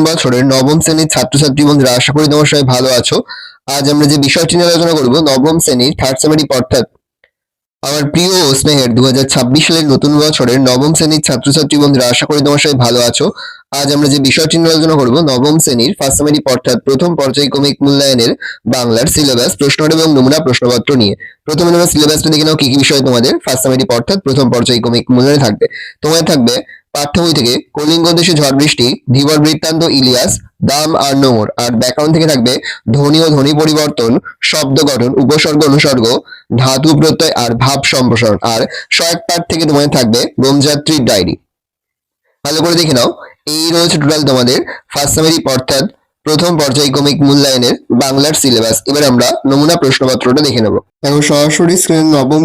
বছরের নবম শ্রেণীর ছাত্রছাত্রী বন্ধুরা, আশা করি তোমার সবাই ভালো আছো। আজ আমরা যে বিষয়টি নিয়ে আলোচনা করব, নবম শ্রেণীর থার্ড সেমেস্টার, অর্থাৎ আমার প্রিয় ও স্নেহের 2026 সালের নতুন বছরের নবম শ্রেণীর ছাত্রছাত্রী বন্ধুরা, আশা করি তোমার সবাই ভালো আছো। আজ আমরা যে বিষয়টি নিয়ে আলোচনা করব, নবম শ্রেণীর ফার্স্ট সেমেস্টার অর্থাৎ প্রথম পর্যায়ক্রমিক মূল্যায়নের বাংলার সিলেবাস, প্রশ্ন এবং নমুনা প্রশ্নপত্র নিয়ে। প্রথমে আমরা সিলেবাসটা দেখে নাও কি কি বিষয় তোমাদের ফার্স্ট সেমেস্টার অর্থাৎ প্রথম পর্যায়ক্রমিক মূল্যায়নে থাকবে। তোমাদের থাকবে পাঠ্য বই থেকে কলিঙ্গ দেশে ঝড় বৃষ্টি, ধীবর বৃত্তান্ত, ইলিয়াস, দাম আর নোংর। আর ব্যাকরণ থেকে থাকবে ধ্বনি ও ধ্বনি পরিবর্তন, শব্দ গঠন, উপসর্গ অনুসর্গ, ধাতু প্রত্যয় আর ভাব সম্প্রসারণ। আর সহায়ক পাঠ থেকে তোমাদের থাকবে ব্রহ্মযাত্রীর ডায়েরি। ভালো করে দেখে নাও, এই রয়েছে টোটাল তোমাদের ফার্স্ট সেমেস্টার অর্থাৎ প্রথম পর্যায়ক্রমিক মূল্যায়নের বাংলার সিলেবাস। এবার আমরা নমুনা প্রশ্নপত্রটা দেখে নেব। এখন সরাসরি স্ক্রিনে নবম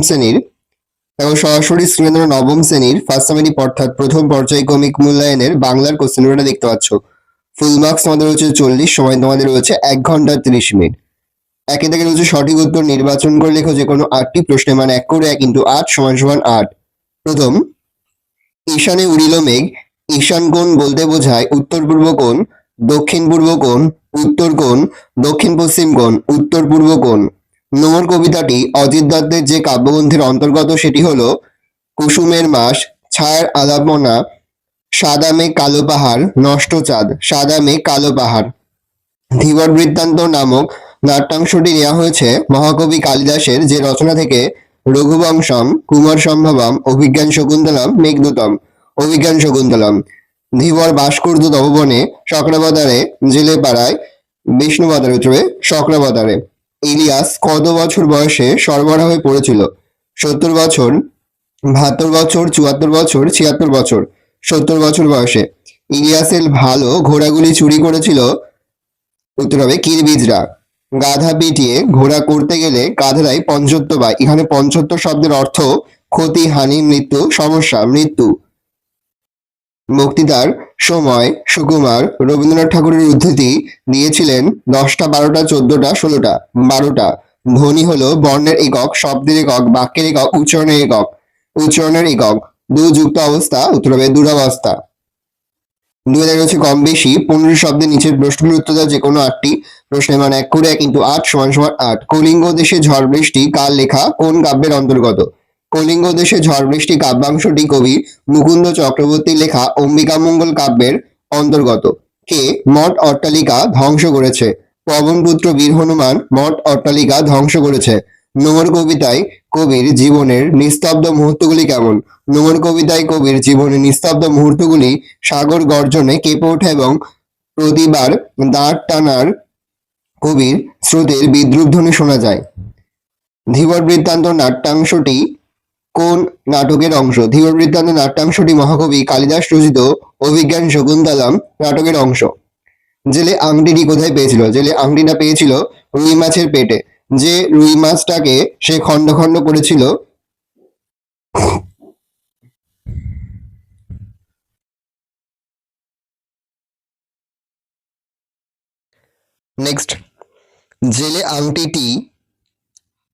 শ্রেণীর ফার্স্ট সেমেস্টার অর্থাৎ প্রথম পর্যায়ক্রমিক মূল্যায়নের বাংলার কোশ্চেন পেপারটা দেখতে পাচ্ছ। ফুল মার্কস তোমাদের রয়েছে 40, সময় তোমাদের রয়েছে 1 ঘন্টা 30 মিনিট। একে থেকে রয়েছে সঠিক উত্তর নির্বাচন করে লেখো যে কোনো 8টি প্রশ্নে, মানে 1 করে 1 × 8 = 8। প্রথম, ঈশানে উড়িল মেঘ, ঈশান কোণ বলতে বোঝায় উত্তর পূর্ব কোণ, দক্ষিণ পূর্ব কোণ, উত্তর কোণ, দক্ষিণ পশ্চিম কোণ, উত্তর পূর্ব কোণ। নোংর কবিতাটি অজিত দত্তের যে কাব্যগ্রন্থের অন্তর্গত, সেটি হলো কুসুমের মাস, ছায়ার আলাপনা, সাদা মেঘ কালো পাহাড়, নষ্ট চাঁদ, সাদা মেঘ কালো পাহাড়। ধীবর বৃত্তান্ত নামক নাট্যাংশটি নেওয়া হয়েছে মহাকবি কালিদাসের যে রচনা থেকে, রঘুবংশম, কুমার সম্ভবম, অভিজ্ঞান শকুন্তলম, মেঘদূতম, অভিজ্ঞান শকুন্তলম। ধীবর ভাস্কর্য তপবনে, চক্রাবতারে, জেলে পাড়ায়, বিষ্ণুবতারে উঠবে চক্রাবতারে। ইলিয়াস কত বছর বয়সে সরবরাহ হয়ে পড়েছিল? 70 বছর, 72 বছর, 74 বছর, 76 বছর। 70 বছর বয়সে। ইলিয়াসের ভালো ঘোড়াগুলি চুরি করেছিল, উত্তর হবে কিরবিজরা। গাধা পিটিয়ে ঘোড়া করতে গেলে গাধারাই পঞ্চত্ব পায়। এখানে পঞ্চত্ব শব্দের অর্থ ক্ষতি, হানি, মৃত্যু, সমস্যা, মৃত্যু। বক্তৃতার সময় সুকুমার রবীন্দ্রনাথ ঠাকুরের উদ্ধৃতি দিয়েছিলেন 10টা, 12টা, 14টা, 16টা, 12টা। ধ্বনি হলো বর্ণের একক, শব্দের একক, বাক্যের একক, উচ্চারণের একক। উচ্চারণের একক। যুক্ত অবস্থা, উত্তর হবে দুরাবস্থা। 2000 হচ্ছে কম বেশি 15 শব্দের নিচের প্রশ্নগুলোর উত্তর দাও যে কোনো 8টি প্রশ্নে, মানে 1 করে 1 × 8 = 8। কলিঙ্গ দেশে ঝড় বৃষ্টি কার লেখা, কোন কাব্যের অন্তর্গত? কলিঙ্গ দেশে ঝড় বৃষ্টি কাব্যাংশটি কবি মুকুন্দ চক্রবর্তীর লেখা অম্বিকামঙ্গল কাব্যের অন্তর্গত। কে মঠ অট্টালিকা ধ্বংস করেছে? পবনপুত্র বীর হনুমান মঠ অট্টালিকা ধ্বংস করেছে। নোংর কবিতায় কবির জীবনের নিস্তব্ধ মুহূর্তগুলি কেমন? নোংর কবিতায় কবির জীবনের নিস্তব্ধ মুহূর্তগুলি সাগর গর্জনে কেঁপে ওঠে এবং প্রতিবার দাঁড় টানার কবির স্রোতের বিদ্রুপ ধ্বনি শোনা যায়। ধীবর বৃত্তান্ত নাট্যাংশটি কোন নাটকের অংশ? ধীবর বৃত্তান্ত নাট্যাংশটি মহাকবি কালিদাস রচিত অভিজ্ঞান শকুন্তলম নাটকের অংশ। জেলে আংটিটি কোথায় পেয়েছিল? জেলে আংটিটা পেয়েছিল রুই মাছের পেটে। যে রুই মাছটাকে সে খণ্ড খণ্ড করেছিল, নেক্সট, জেলে আংটিটি,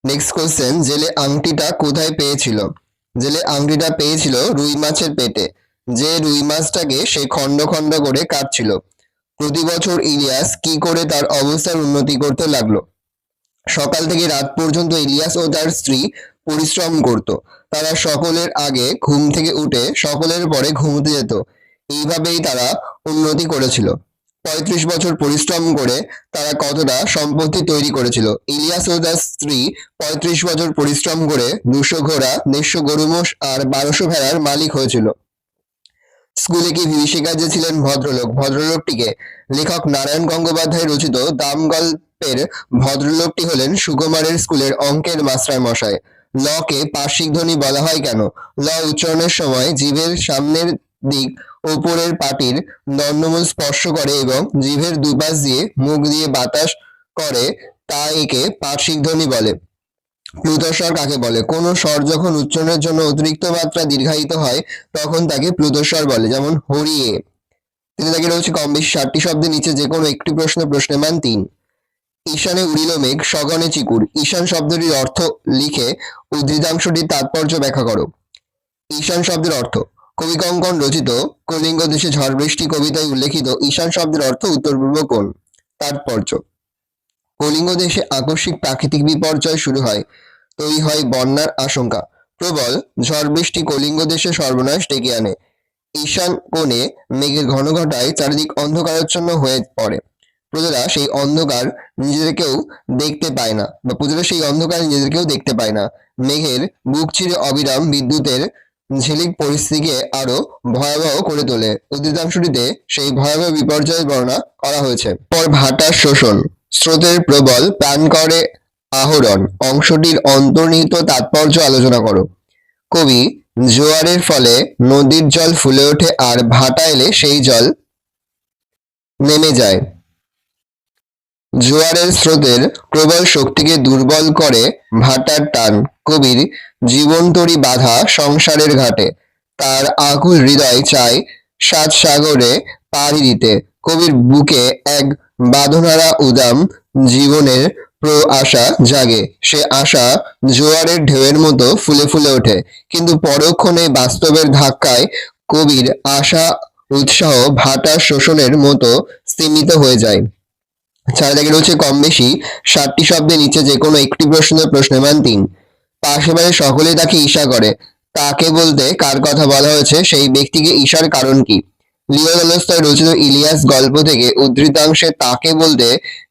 নেক্সট কোশ্চেন, জেলে আংটিটা কোথায় পেয়েছিল? জেলে আংটিটা পেয়েছিল রুই মাছের পেটে। যে রুই মাছটাকে সে খণ্ড খণ্ড করে কাটছিল। প্রতি বছর ইলিয়াস কি করে তার অবস্থার উন্নতি করতে লাগলো? সকাল থেকে রাত পর্যন্ত ইলিয়াস ও তার স্ত্রী পরিশ্রম করত। তারা সকলের আগে ঘুম থেকে উঠে সকলের পরে ঘুমোতে যেত। এইভাবেই তারা উন্নতি করেছিল। 35 বছর পরিশ্রম করে তারা কতটা সম্পত্তি তৈরি করেছিল? ইলিয়াস ও তার স্ত্রী 35 বছর পরিশ্রম করে 200 ঘোড়া, 150 গরু মোষ আর 1200 ভেড়ার মালিক হয়েছিল। স্কুলে কি বিভীষিকা যে ছিলেন ভদ্রলোক, ভদ্রলোকটিকে? লেখক নারায়ণ গঙ্গোপাধ্যায় রচিত দাম গল্পের ভদ্রলোকটি হলেন সুকুমারের স্কুলের অঙ্কের মাস্টার মশাই। ল কে পার্শ্বিক ধ্বনি বলা হয় কেন? ল উচ্চারণের সময় জিভের সামনের দিক ওপরের পাটির দণ্ডমূল স্পর্শ করে এবং জিভের দুপাশ দিয়ে মুখ দিয়ে বাতাস করে, তা একে পার্শ্বিক ধ্বনি বলে। প্লুতস্বর কাকে বলে? কোন স্বর যখন উচ্চারণের জন্য অতিরিক্ত মাত্রা দীর্ঘায়িত হয় তখন তাকে প্লুতস্বর বলে, যেমন হরিয়ে। তিনি তাকে রয়েছে কম বেশি 60টি শব্দের নিচে যে কোনো একটি প্রশ্নের মান 3। ঈশানে উড়িল মেঘ, সগনে চিকুর। ঈশান শব্দটির অর্থ লিখে উদ্ধৃতাংশটির তাৎপর্য ব্যাখ্যা করো। ঈশান শব্দের অর্থ কবি কঙ্কন রচিত কলিঙ্গ দেশে ঝড় বৃষ্টি কবিতায় উল্লেখিত ঈশান শব্দের অর্থ উত্তর পূর্ব কোণ। তাৎপর্য: কলিঙ্গ দেশে আকস্মিক প্রাকৃতিক বিপর্যয় শুরু হয়, তৈরি হয় বন্যার আশঙ্কা। প্রবল ঝড় বৃষ্টি কলিঙ্গ দেশে সর্বনাশ ডেকে আনে। ঈশান কোণে মেঘের ঘন ঘটায় চারিদিক অন্ধকারাচ্ছন্ন হয়ে পড়ে। প্রজারা সেই অন্ধকার নিজেদেরকেও দেখতে পায় না মেঘের বুক চিরে অবিরাম বিদ্যুতের ঝিলিক পরিস্থিতিকে আরো ভয়াবহ করে তোলে। উদ্ধৃতাংশটিতে সেই ভয়াবহ বিপর্যয়ের বর্ণনা করা হয়েছে। পর ভাটার শোষণ, স্রোতের প্রবল প্রাণ করে আহরণ অংশটির অন্তর্নিহিত তাৎপর্য আলোচনা করো। কবি: জোয়ারের ফলে নদীর জল ফুলে ওঠে আর ভাটা এলে সেই জল নেমে যায়। জোয়ারের স্রোতের প্রবল শক্তিকে দুর্বল করে ভাটার টান। কবির: জীবনতরী বাঁধা সংসারের ঘাটে, তার আকুল হৃদয় চায় সাত সাগরে পাড়ি দিতে। কবির বুকে এক বাঁধনারা উদাম জীবনের আশা জাগে। সে আশা জোয়ারের ঢেউয়ের মতো ফুলে ফুলে ওঠে, কিন্তু পরক্ষণে বাস্তবের ধাক্কায় কবির আশা উৎসাহ ভাটার শোষণের মতো স্তিমিত হয়ে যায়। 4 দাগে রয়েছে কম বেশি 60টি শব্দের নিচে যে কোনো একটি প্রশ্নের মান 3। পাশে বাড়ির সকলেই তাকে ঈর্ষা করে, তাকে বলতে কার কথা বলা হয়েছে, সেই ব্যক্তিকে ঈর্ষার কারণ কি? লিও তলস্তয় রচিত ইলিয়াস গল্প থেকে উদ্ধৃতাংশে তাকে বলতে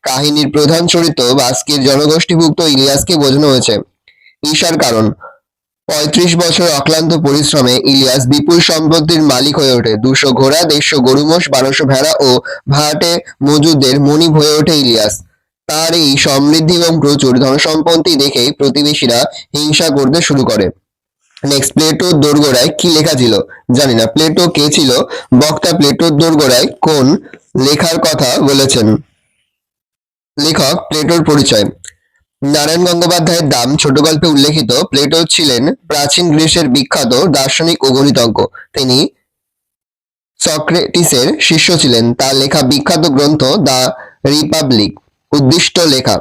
কাহিনীর প্রধান চরিত্র বাস্কির জনগোষ্ঠীভুক্ত ইলিয়াসকে বোঝানো হয়েছে। ঈর্ষার কারণ: 35 বছর অক্লান্ত পরিশ্রমে ইলিয়াস বিপুল সম্পত্তির মালিক হয়ে ওঠে। 200 ঘোড়া, 150 গরু-মোষ, 1200 ভেড়া ও ভাড়াটে মজুরদের মনিব হয়ে ওঠে ইলিয়াস। তার এই সমৃদ্ধি এবং প্রচুর ধনসম্পত্তি দেখেই প্রতিবেশীরা হিংসা করতে শুরু করে। নেক্সট, প্লেটোর দোরগোড়ায় কি লেখা ছিল? জানি না। প্লেটো কে ছিল? বক্তা প্লেটোর দোরগোড়ায় কোন লেখার কথা বলেছেন? লেখক: প্লেটোর পরিচয়। নারায়ণ গঙ্গোপাধ্যায়ের দাম ছোট গল্পে উল্লেখিত প্লেটো ছিলেন প্রাচীন গ্রিসের বিখ্যাত দার্শনিক ও গণিতজ্ঞ। তিনি সক্রেটিসের শিষ্য ছিলেন। তার লেখা বিখ্যাত গ্রন্থ দ্য রিপাবলিক উদ্দিষ্ট লেখা।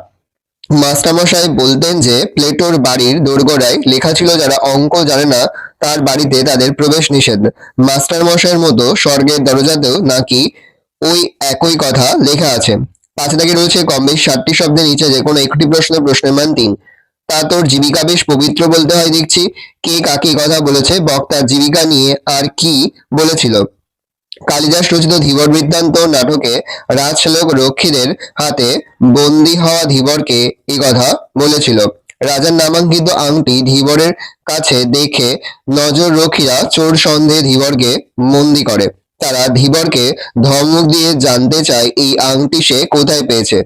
মাস্টারমশাই বলতেন যে প্লেটোর বাড়ির দোরগোড়ায় লেখা ছিল, যারা অঙ্ক জানে না তার বাড়িতে তাদের প্রবেশ নিষেধ। মাস্টারমশাইয়ের মতো স্বর্গের দরজাতেও নাকি ওই একই কথা লেখা আছে। 5 দাগে রয়েছে কম বেশ 60টি শব্দের নিচে যে কোনো একটি প্রশ্নের মান 3। তা তোর জীবিকা বেশ পবিত্র বলতে হয় দেখছি। কে কাকে কথা বলেছে? বক্তার জীবিকা নিয়ে আর কি বলেছিল? কালিদাস রচিত ধীবর বৃত্তান্ত নাটকে রাজশ্যালক রক্ষীদের হাতে বন্দী হওয়া ধীবরকে এই কথা বলেছিল। রাজার নামাঙ্কিত আংটি ধীবরের কাছে দেখে নজর রক্ষীরা চোর সন্দেহে ধীবরকে বন্দী করে। তারা ধীবরকে ধমক দিয়ে জানতে চায় এই আংটি সে কোথায় পেয়েছে।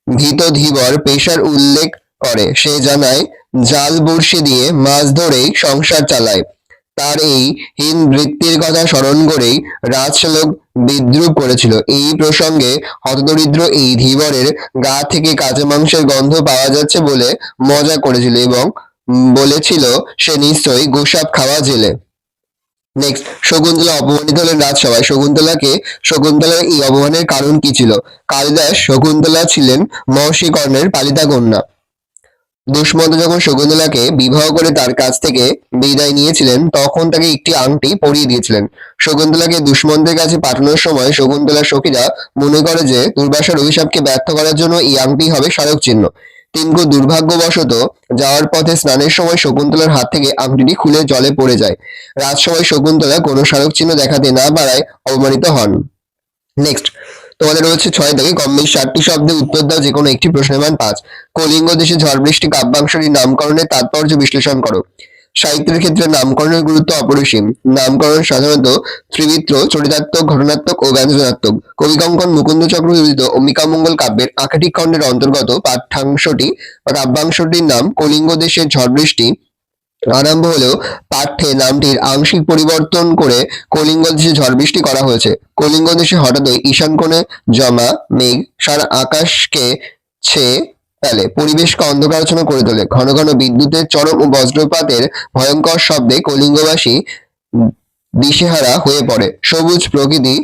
ভীত ধীবর পেশার উল্লেখ করে। সে জানায় জাল বড়শি দিয়ে মাছ ধরেই সংসার চালায়। তার এই হীন বৃত্তির কথা স্মরণ করেই রাজশ্যালক বিদ্রূপ করেছিল। এই প্রসঙ্গে হতদরিদ্র এই ধীবরের গা থেকে কাঁচা মাংসের গন্ধ পাওয়া যাচ্ছে বলে মজা করেছিল এবং বলেছিল সে নিশ্চয়ই গোসাপ খাওয়া জেলে। নেক্সট, শকুন্তলা অপমানিত হলেন রাজসভায়। শকুন্তলার এই অপমানের কারণ কি ছিল? কালিদাস: শকুন্তলা ছিলেন মহর্ষি কর্ণের পালিতা কন্যা। দুষ্মন্ত যখন শকুন্তলাকে বিবাহ করে তার কাছ থেকে বিদায় নিয়েছিলেন, তখন তাকে একটি আংটি পরিয়ে দিয়েছিলেন। শকুন্তলাকে দুষ্মন্তের কাছে পাঠানোর সময় শকুন্তলার সখীরা মনে করে যে দুর্বাসার অভিশাপকে ব্যর্থ করার জন্য এই আংটি হবে স্মারক চিহ্ন। কিন্তু দুর্ভাগ্যবশত যাওয়ার পথে স্নানের সময় শকুন্তলার হাত থেকে আংটিটি খুলে জলে পড়ে যায়। রাজসভায় শকুন্তলা কোনো স্মারক চিহ্ন দেখাতে না পারায় অপমানিত হন। নেক্সট, তোমাদের রয়েছে 6 দাগে কম বেশি 60টি শব্দে উত্তর দাও যে কোনো একটি প্রশ্নের মান 5। কলিঙ্গ দেশে ঝড় বৃষ্টি কাব্যাংশটির নামকরণের তাৎপর্য বিশ্লেষণ করো। সাহিত্যের ক্ষেত্রে নামকরণের গুরুত্ব অপরিসীম। নামকরণ সাধারণত ত্রিবিত্র, চরিতাত্মক, ঘটনাত্মক ও ব্যঞ্জনাত্মক। কবি কঙ্কন মুকুন্দ চক্রবর্তী রচিত অম্বিকামঙ্গল কাব্যের আখাটিক খণ্ডের অন্তর্গত পাঠ্যাংশটি বা কাব্যাংশটির নাম কলিঙ্গ দেশের ঝড় বৃষ্টি আরম্ভ হলেও পাঠ্যে নামটির আংশিক পরিবর্তন করে কলিঙ্গ দেশে ঝড় বৃষ্টি করা হয়েছে। কলিঙ্গ দেশে হঠাৎই ঈশান কোণে জমা মেঘ সারা আকাশকে ছেয়ে ফেলে, পরিবেশকে অন্ধকারাচ্ছন্ন করে তোলে। ঘন ঘন বিদ্যুতের চরম ও বজ্রপাতের ভয়ঙ্কর শব্দে কলিঙ্গবাসী দিশেহারা হয়ে পড়ে। সবুজ প্রকৃতি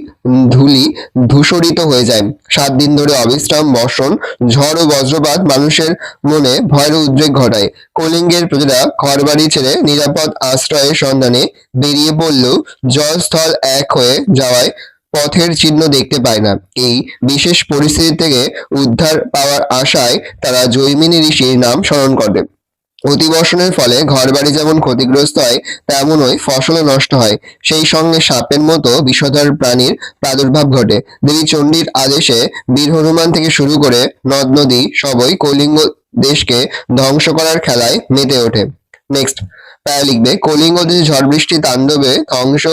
ধূলি ধূসরিত হয়ে যায়। 7 দিন ধরে অবিশ্রাম বর্ষণ, ঝড় ও বজ্রপাত মানুষের মনে ভয়ের উদ্রেক ঘটায়। কলিঙ্গের প্রজারা ঘরবাড়ি ছেড়ে নিরাপদ আশ্রয়ের সন্ধানে বেরিয়ে পড়লেও জলস্থল এক হয়ে যাওয়ায় পথের চিহ্ন দেখতে পায় না। এই বিশেষ পরিস্থিতি থেকে উদ্ধার পাওয়ার আশায় তারা জৈমিনী ঋষির নাম স্মরণ করে। অতিবর্ষণের ফলে ঘরবাড়ি যেমন ক্ষতিগ্রস্ত হয়, তেমনই ফসলও নষ্ট হয়। সেই সঙ্গে সাপের মতো বিষধর প্রাণীর প্রাদুর্ভাব ঘটে। দেবী চণ্ডীর আদেশে বীর হনুমান থেকে শুরু করে নদ নদী সবই কলিঙ্গ দেশকে ধ্বংস করার খেলায় মেতে ওঠে। নেক্সট প্যারা লিখবে, কলিঙ্গ দেশে ঝড় বৃষ্টি তাণ্ডবে ধ্বংস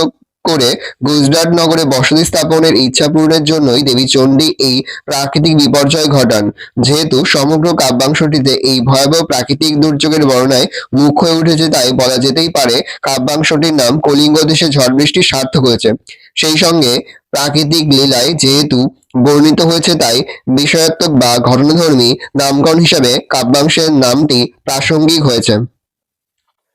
করে গুজরাট নগরে বসতি স্থাপনের ইচ্ছা পূরণের জন্যই দেবী চণ্ডী এই প্রাকৃতিক বিপর্যয় ঘটান। যেহেতু সমগ্র কাব্যাংশটিতে এই ভয়াবহ প্রাকৃতিক দুর্যোগের বর্ণনায় মুখ হয়ে উঠেছে, তাই বলা যেতেই পারে কাব্যাংশটির নাম কলিঙ্গ দেশে ঝড় বৃষ্টি সার্থক হয়েছে। সেই সঙ্গে প্রাকৃতিক লীলায় যেহেতু বর্ণিত হয়েছে, তাই বিষয়াত্মক বা ঘটনাধর্মী নামকরণ হিসাবে কাব্যাংশের নামটি প্রাসঙ্গিক হয়েছে।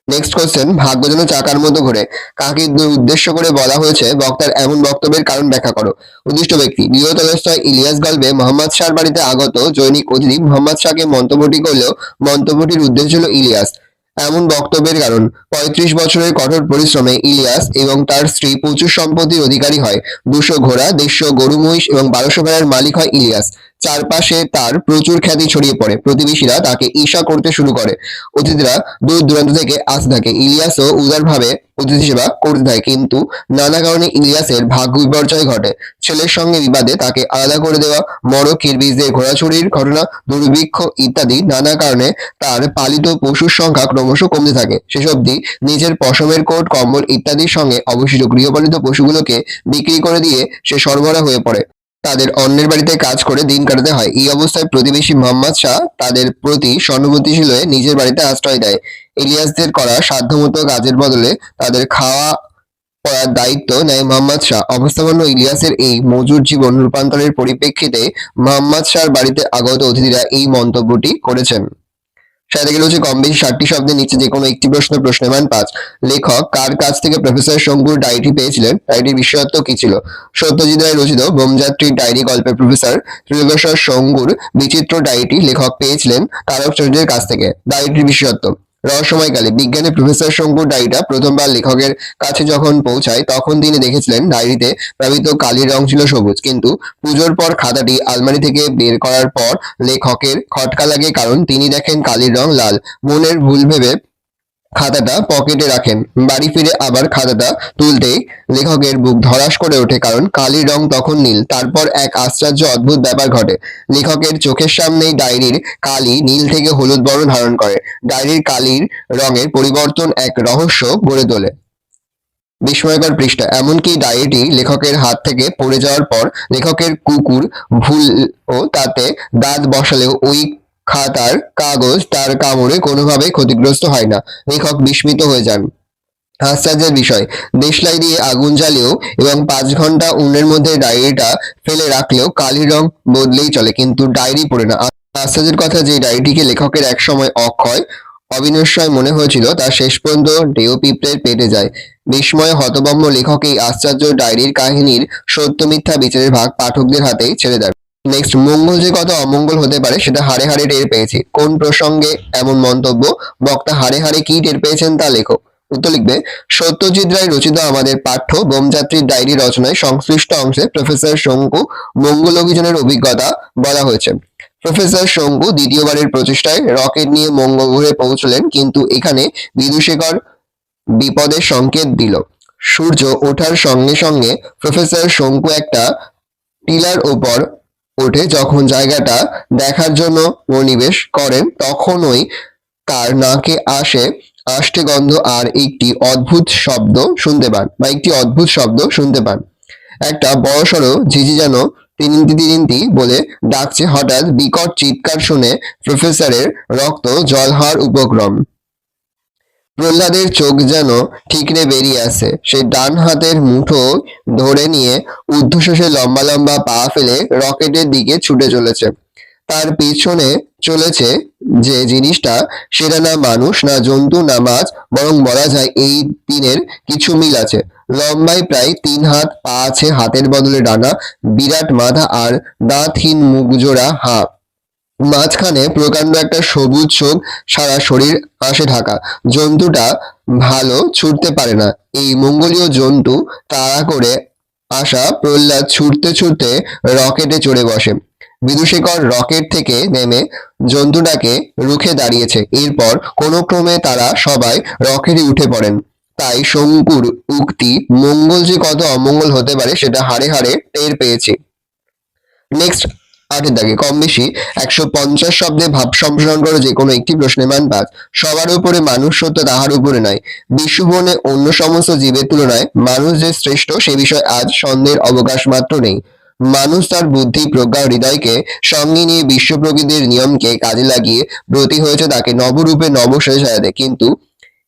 নেক্সট কোশ্চেন, ভাগ্য যেন চাকার মতো ঘোরে, কাকে উদ্দেশ্য করে বলা হয়েছে? বক্তার এমন বক্তব্যের কারণ ব্যাখ্যা করো। উদ্দিষ্ট ব্যক্তি, লিও তলস্তয় ইলিয়াস গল্পে মোহাম্মদ শাহর বাড়িতে আগত জৈনিক অতিথি মোহাম্মদ শাহকে মন্তব্যটি করলেও মন্তব্যটির উদ্দেশ্য ছিল ইলিয়াস। এমন বক্তব্যের কারণ, 35 বছরের কঠোর পরিশ্রমে ইলিয়াস এবং তার স্ত্রী প্রচুর সম্পত্তির অধিকারী হয়। 200 ঘোড়া, 150 গরু মহিষ এবং 1200 ভেড়ার মালিক হয় ইলিয়াস। চারপাশে তার প্রচুর খ্যাতি ছড়িয়ে পড়ে। প্রতিবেশীরা তাকে ঈর্ষা করতে শুরু করে। অতিথিরা দূর দূরান্ত থেকে আসতে থাকে। ইলিয়াসও উদারভাবে অতিথি সেবা করতে থাকে, কিন্তু নানা কারণে ইলিয়াসের ভাগ্য বিপর্যয় ঘটে। ছেলের সঙ্গে বিবাদে তাকে আলাদা করে দেওয়া, মড়ক কিরবিজদের ঘোরাছড়ির ঘটনা, দুর্ভিক্ষ ইত্যাদি নানা কারণে তার পালিত পশুর সংখ্যা ক্রমশ কমতে থাকে। শেষ অবধি নিজের পশমের কোট, কম্বল ইত্যাদির সঙ্গে অবশিষ্ট গৃহপালিত পশুগুলোকে বিক্রি করে দিয়ে সে সরবরাহ হয়ে পড়ে। তাদের অন্যের বাড়িতে কাজ করে দিন কাটাতে হয়। এই অবস্থায় প্রতিবেশী মোহাম্মদ শাহ তাদের প্রতি সহানুভূতিশীল হয়ে নিজের বাড়িতে আশ্রয় দেয়। ইলিয়াসদের করা সাধ্যমতো কাজের বদলে তাদের খাওয়া পড়ার দায়িত্ব নেয় মোহাম্মদ শাহ। অবস্থাপন্ন ইলিয়াসের এই মজুর জীবন রূপান্তরের পরিপ্রেক্ষিতে মোহাম্মদ শাহর বাড়িতে আগত অতিথিরা এই মন্তব্যটি করেছেন। সাথে গেলে হচ্ছে কম বেশি 60টি শব্দের নিচে যে কোনো একটি প্রশ্নের মান 5। লেখক কার কাছ থেকে প্রফেসর শঙ্কুর ডায়েরি পেয়েছিলেন? ডায়েরির বিষয়ত্ব কি ছিল? সত্যজিৎ রায় রচিত বোমযাত্রীর ডায়েরি গল্পের প্রফেসর ত্রিলোকেশ্বর শঙ্কুর বিচিত্র ডায়েরিটি লেখক পেয়েছিলেন তারকচন্দ্রের কাছ থেকে। ডায়েরিটির বিষয়ত্ব, রহস্যময়কালে বিজ্ঞানী প্রফেসর শঙ্কুর ডায়েরিটা প্রথমবার লেখকের কাছে যখন পৌঁছায়, তখন তিনি দেখেছিলেন ডায়েরিতে প্লাবিত কালির রং ছিল সবুজ। কিন্তু পুজোর পর খাতাটি আলমারি থেকে বের করার পর লেখকের খটকা লাগে, কারণ তিনি দেখেন কালির রং লাল। মনের ভুল ভেবে খাতাটা পকেটে রাখেন। বাড়ি ফিরে আবার খাতাটা তুলতেই লেখকের বুক ধড়াস করে ওঠে, কারণ কালির রং তখন নীল। তারপর এক আশ্চর্য অদ্ভুত ব্যাপার ঘটে। লেখকের চোখের সামনেই ডায়েরির কালি নীল থেকে হলুদ বর্ণ ধারণ করে। ডায়েরির কালির রঙের পরিবর্তন এক রহস্য গড়ে তোলে। বিস্ময়কর পৃষ্ঠা। এমনকি ডায়েরিটি লেখকের হাত থেকে পড়ে যাওয়ার পর লেখকের কুকুর ভুল ও তাতে দাঁত বসালেও ওই খাতার কাগজ তার কামড়ে কোনোভাবে ক্ষতিগ্রস্ত হয় না। লেখক বিস্মিত হয়ে যান। আশ্চর্যের বিষয়, দেশলাই দিয়ে আগুন জ্বালিয়েও এবং 5 ঘন্টা উনুনের মধ্যে ডায়েরিটা ফেলে রাখলেও কালির রং বদলেই চলে, কিন্তু ডায়েরি পড়ে না। আশ্চর্যের কথা যে ডায়েরিটিকে লেখকের একসময় অক্ষয় অবিনশ্বর মনে হয়েছিল, তা শেষ পর্যন্ত ডেও পিঁপড়ের পেটে যায়। বিস্ময়ে হতভম্ব লেখক এই আশ্চর্য ডায়েরির কাহিনীর সত্য মিথ্যা বিচারের ভাগ পাঠকদের হাতেই ছেড়ে দেন। নেক্সট, মঙ্গল যে কত অমঙ্গল হতে পারে সেটা হাড়ে হাড়ে টের পেয়েছি। কোন প্রসঙ্গে এমন মন্তব্য? বক্তা হাড়ে হাড়ে কি টের পেয়েছেন তা লেখো। উত্তর লিখবে, সত্যজিৎ রায় রচিত আমাদের পাঠ্য বোমযাত্রীর ডায়েরি রচনায় সংশ্লিষ্ট অংশে প্রফেসর শঙ্কু মঙ্গল অভিযানের অভিজ্ঞতা বলা হয়েছে। প্রফেসর শঙ্কু দ্বিতীয়বারের প্রচেষ্টায় রকেট নিয়ে মঙ্গল গ্রহে পৌঁছলেন, কিন্তু এখানে বিদূষিকর বিপদের সংকেত দিল। সূর্য ওঠার সঙ্গে সঙ্গে প্রফেসর শঙ্কু একটা টিলার ওপর ওঠে। যখন জায়গাটা দেখার জন্য মনোনিবেশ করেন, তখনই তার নাকে আসে আষ্টে গন্ধ আর একটি অদ্ভুত শব্দ শুনতে পান। একটা বড়সড় ঝিঝি যেন তিনিন্তি তিনিন্তি বলে ডাকছে। হঠাৎ বিকট চিৎকার শুনে প্রফেসরের রক্ত জল হওয়ার উপক্রম। প্রহ্লাদের চোখ যেন ঠিকরে বেরিয়ে আসে। সে ডান হাতের মুঠো ধরে নিয়ে ঊর্ধ্বশ্বাসে লম্বা লম্বা পা ফেলে রকেটের দিকে ছুটে চলেছে। তার পিছনে চলেছে যে জিনিসটা, সেটা না মানুষ, না জন্তু, না মাছ, বরং বলা যায় এই দিনের কিছু মিল আছে। লম্বায় প্রায় 3 হাত, পা আছে হাতের বদলে ডানা, বিরাট মাথা আর দাঁতহীন মুখজোড়া হাঁ। মাঝখানে প্রকাণ্ড একটা সবুজ চোখ, সারা শরীর আঁশে ঢাকা। জন্তুটা ভালো ছুটতে পারে না। এই মঙ্গোলীয় জন্তু তাড়া করে আসা প্রহ্লাদ ছুটতে ছুটতে রকেটে চড়ে বসে। বিদূষেকর রকেট থেকে নেমে জন্তুটাকে রুখে দাঁড়িয়েছে। এরপর কোনো ক্রমে তারা সবাই রকেটে উঠে পড়েন। তাই শঙ্কুর উক্তি মঙ্গল যে কত অমঙ্গল হতে পারে সেটা হাড়ে হাড়ে টের পেয়েছে। নেক্সট 8 দাগে কম বেশি 150 শব্দে ভাব সম্প্রসারণ করে যে কোনো একটি প্রশ্নের মান 5। সবার উপরে মানুষ সত্য, তাহার উপরে নয়। বিশ্বভুবনে অন্য সমস্ত জীবের তুলনায় মানুষ যে শ্রেষ্ঠ সে বিষয়ে আজ সন্দেহের অবকাশ মাত্র নেই। মানুষ তার বুদ্ধি, প্রজ্ঞা, হৃদয়কে সঙ্গে নিয়ে বিশ্ব প্রকৃতির নিয়মকে কাজে লাগিয়ে ব্রতী হয়েছে তাকে নবরূপে নবসাজে সাজাতে। কিন্তু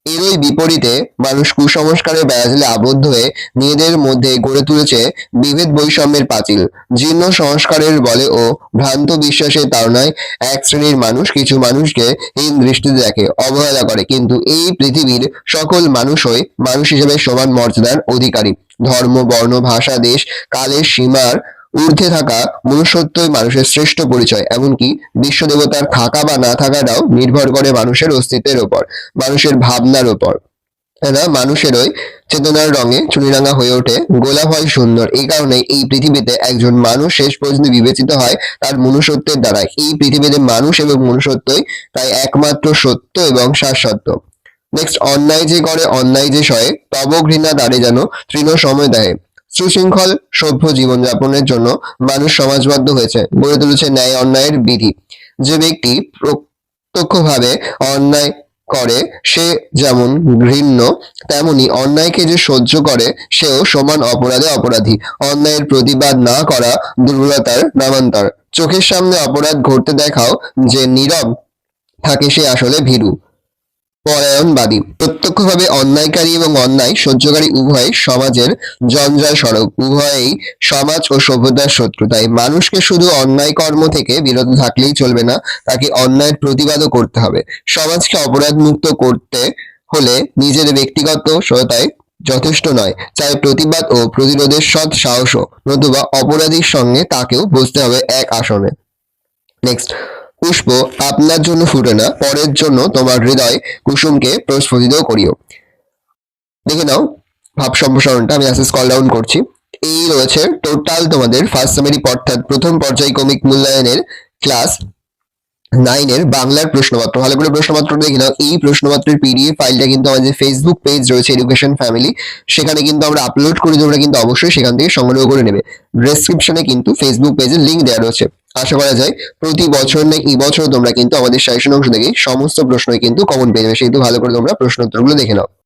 এরই বিপরীতে মানুষ কুসংস্কারে বেড়াজালে আবদ্ধ হয়ে নিজেদের মধ্যে গড়ে তুলেছে বিভেদ বৈষম্যের পাঁচিল। জীর্ণ সংস্কারের বলে ও ভ্রান্ত বিশ্বাসের তাড়নায় এক শ্রেণীর মানুষ কিছু মানুষকে হীন দৃষ্টিতে দেখে, অবহেলা করে। কিন্তু এই পৃথিবীর সকল মানুষই মানুষ হিসেবে সমান মর্যাদার অধিকারী। ধর্ম, বর্ণ, ভাষা, দেশ, কালের সীমার ঊর্ধ্বে থাকা মনুষ্যত্বই মানুষের শ্রেষ্ঠ পরিচয়। এমনকি বিশ্ব দেবতার থাকা বা না থাকাটাও নির্ভর করে মানুষের অস্তিত্বের ওপর, মানুষের ভাবনার ওপর। না, মানুষেরই চেতনার রঙে চুনিরাঙা হয়ে ওঠে, গোলাপ হয় সুন্দর। এই কারণে এই পৃথিবীতে একজন মানুষ শেষ পর্যন্ত বিবেচিত হয় তার মনুষ্যত্বের দ্বারা। এই পৃথিবীতে মানুষ এবং মনুষ্যত্বই তাই একমাত্র সত্য এবং শাশ্বত। নেক্সট, অন্যায় যে করে অন্যায় যে সয়ে, তব ঘৃণা দ্বারে যেন তৃণ সময় দেয়। সুশৃঙ্খল সভ্য জীবনযাপনের জন্য মানুষ সমাজবদ্ধ হয়েছে, গড়ে তুলেছে ন্যায় অন্যায়ের বিধি। যে ব্যক্তি প্রত্যক্ষভাবে অন্যায় করে সে যেমন ঘৃণ্য, তেমনি অন্যায়কে যে সহ্য করে সেও সমান অপরাধে অপরাধী। অন্যায়ের প্রতিবাদ না করা দুর্বলতার নামান্তর। চোখের সামনে অপরাধ ঘটতে দেখাও যে নীরব থাকে সে আসলে ভীরু পরায়ণবাদী। প্রত্যক্ষভাবে অন্যায়কারী এবং অন্যায় সহ্যকারী উভয় সমাজের জঞ্জাল স্বরূপ, উভয়েই সমাজ ও সভ্যতার শত্রু। তাই মানুষকে শুধু অন্যায় কর্ম থেকে বিরত থাকলেই চলবে না, তাকে অন্যায়ের প্রতিবাদও করতে হবে। সমাজকে অপরাধ মুক্ত করতে হলে নিজের ব্যক্তিগত সততায় যথেষ্ট নয়, চাই প্রতিবাদ ও প্রতিরোধের সৎ সাহসও, নতুবা অপরাধীর সঙ্গে তাকেও বসতে হবে এক আসনে। নেক্সট, পুষ্প আপনার জন্য ফুটে না, পরের জন্য তোমার হৃদয় কুসুমকে প্রস্ফুটিত করিও। দেখে নাও ভাব সম্প্রসারণটা, আমি আস্তে স্ক্রল ডাউন করছি। এই রয়েছে টোটাল তোমাদের ফার্স্ট সেমেরি অর্থাৎ প্রথম পর্যায়ক্রমিক মূল্যায়নের ক্লাস 9 বাংলার প্রশ্নপত্র। ভালো করে প্রশ্নপত্রটা দেখে নাও। এই প্রশ্নপত্রের পিডিএফ ফাইলটা কিন্তু আমাদের ফেসবুক পেজ রয়েছে এডুকেশন ফ্যামিলি, সেখানে কিন্তু আমরা আপলোড করি, তোমরা কিন্তু অবশ্যই সেখান থেকে সংগ্রহ করে নেবে। ডেসক্রিপশনে কিন্তু ফেসবুক পেজের লিঙ্ক দেওয়া রয়েছে। আশা করা যায় প্রতি বছর নেই এই বছর তোমরা কিন্তু আমাদের সাজেশন অংশ থেকে সমস্ত প্রশ্নই কিন্তু কমন পেয়ে যাবে, সেহেতু ভালো করে তোমরা প্রশ্ন উত্তরগুলো দেখে নাও।